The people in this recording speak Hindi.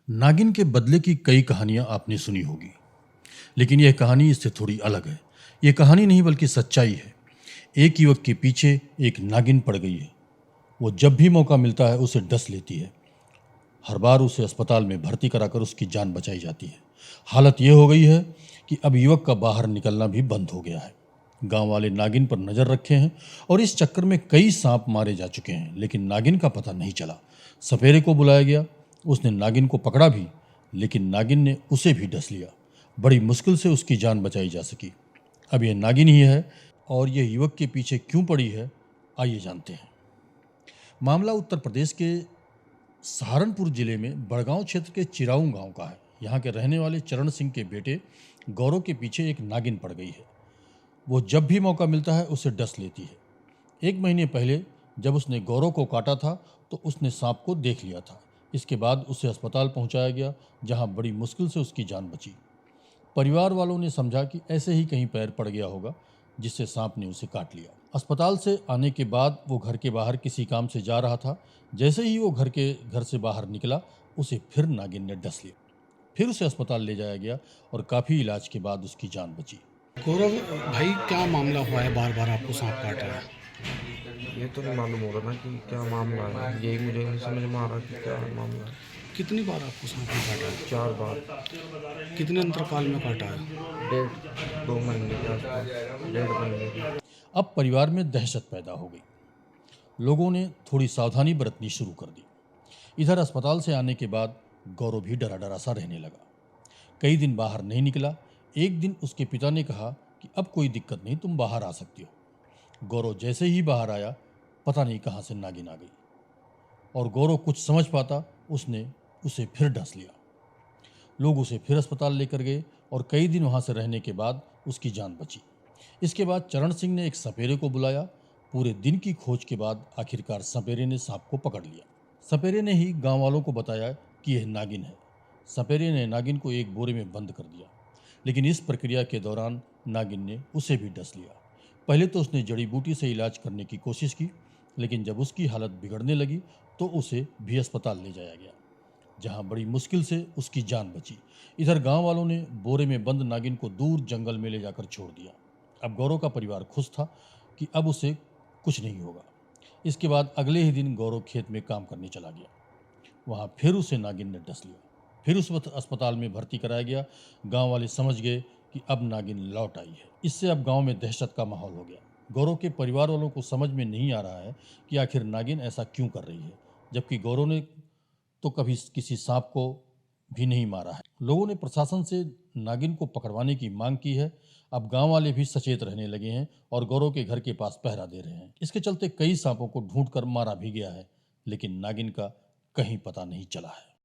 नागिन के बदले की कई कहानियां आपने सुनी होगी, लेकिन यह कहानी इससे थोड़ी अलग है। यह कहानी नहीं बल्कि सच्चाई है। एक युवक के पीछे एक नागिन पड़ गई है। वो जब भी मौका मिलता है उसे डस लेती है। हर बार उसे अस्पताल में भर्ती कराकर उसकी जान बचाई जाती है। हालत यह हो गई है कि अब युवक का बाहर निकलना भी बंद हो गया है। गांव वाले नागिन पर नजर रखे हैं और इस चक्कर में कई सांप मारे जा चुके हैं, लेकिन नागिन का पता नहीं चला। सपेरे को बुलाया गया, उसने नागिन को पकड़ा भी, लेकिन नागिन ने उसे भी डस लिया। बड़ी मुश्किल से उसकी जान बचाई जा सकी। अब यह नागिन ही है और यह युवक के पीछे क्यों पड़ी है, आइए जानते हैं। मामला उत्तर प्रदेश के सहारनपुर जिले में बड़गांव क्षेत्र के चिराऊ गांव का है। यहाँ के रहने वाले चरण सिंह के बेटे गौरव के पीछे एक नागिन पड़ गई है। वो जब भी मौका मिलता है उसे डस लेती है। 1 महीने पहले जब उसने गौरव को काटा था तो उसने सांप को देख लिया था। इसके बाद उसे अस्पताल पहुंचाया गया, जहां बड़ी मुश्किल से उसकी जान बची। परिवार वालों ने समझा कि ऐसे ही कहीं पैर पड़ गया होगा, जिससे सांप ने उसे काट लिया। अस्पताल से आने के बाद वो घर के बाहर किसी काम से जा रहा था। जैसे ही वो घर से बाहर निकला, उसे फिर नागिन ने डस लिया। फिर उसे अस्पताल ले जाया गया और काफ़ी इलाज के बाद उसकी जान बची। गौरव भाई, क्या मामला हुआ है? बार बार आपको सांप काट रहा है। ये तो नहीं मालूम होगा ना कि क्या मामला है। यही मुझे नहीं समझ में आ रहा कि क्या मामला है। कितनी बार आपको सांप ने काटा है? 4 बार। कितने अंतरकाल में काटा है? 2 महीने के आसपास, 1.5 महीने के। अब परिवार में दहशत पैदा हो गई। लोगों ने थोड़ी सावधानी बरतनी शुरू कर दी। इधर अस्पताल से आने के बाद गौरव भी डरा डरा सा रहने लगा। कई दिन बाहर नहीं निकला। एक दिन उसके पिता ने कहा कि अब कोई दिक्कत नहीं, तुम बाहर आ सकती हो। गौरव जैसे ही बाहर आया, पता नहीं कहाँ से नागिन आ गई और गौरव कुछ समझ पाता उसने उसे फिर डस लिया। लोग उसे फिर अस्पताल लेकर गए और कई दिन वहाँ से रहने के बाद उसकी जान बची। इसके बाद चरण सिंह ने एक सपेरे को बुलाया। पूरे दिन की खोज के बाद आखिरकार सपेरे ने सांप को पकड़ लिया। सपेरे ने ही गांव वालों को बताया कि यह नागिन है। सपेरे ने नागिन को एक बोरे में बंद कर दिया, लेकिन इस प्रक्रिया के दौरान नागिन ने उसे भी डस लिया। पहले तो उसने जड़ी बूटी से इलाज करने की कोशिश की, लेकिन जब उसकी हालत बिगड़ने लगी तो उसे भी अस्पताल ले जाया गया, जहां बड़ी मुश्किल से उसकी जान बची। इधर गांव वालों ने बोरे में बंद नागिन को दूर जंगल में ले जाकर छोड़ दिया। अब गौरव का परिवार खुश था कि अब उसे कुछ नहीं होगा। इसके बाद अगले ही दिन गौरव खेत में काम करने चला गया। वहाँ फिर उसे नागिन ने डस लिया। फिर उस वक्त अस्पताल में भर्ती कराया गया। गांव वाले समझ गए कि अब नागिन लौट आई है। इससे अब गांव में दहशत का माहौल हो गया। गौरव के परिवार वालों को समझ में नहीं आ रहा है कि आखिर नागिन ऐसा क्यों कर रही है, जबकि गौरव ने तो कभी किसी सांप को भी नहीं मारा है। लोगों ने प्रशासन से नागिन को पकड़वाने की मांग की है। अब गांव वाले भी सचेत रहने लगे हैं और गौरव के घर के पास पहरा दे रहे हैं। इसके चलते कई सांपों को ढूंढकर मारा भी गया है, लेकिन नागिन का कहीं पता नहीं चला है।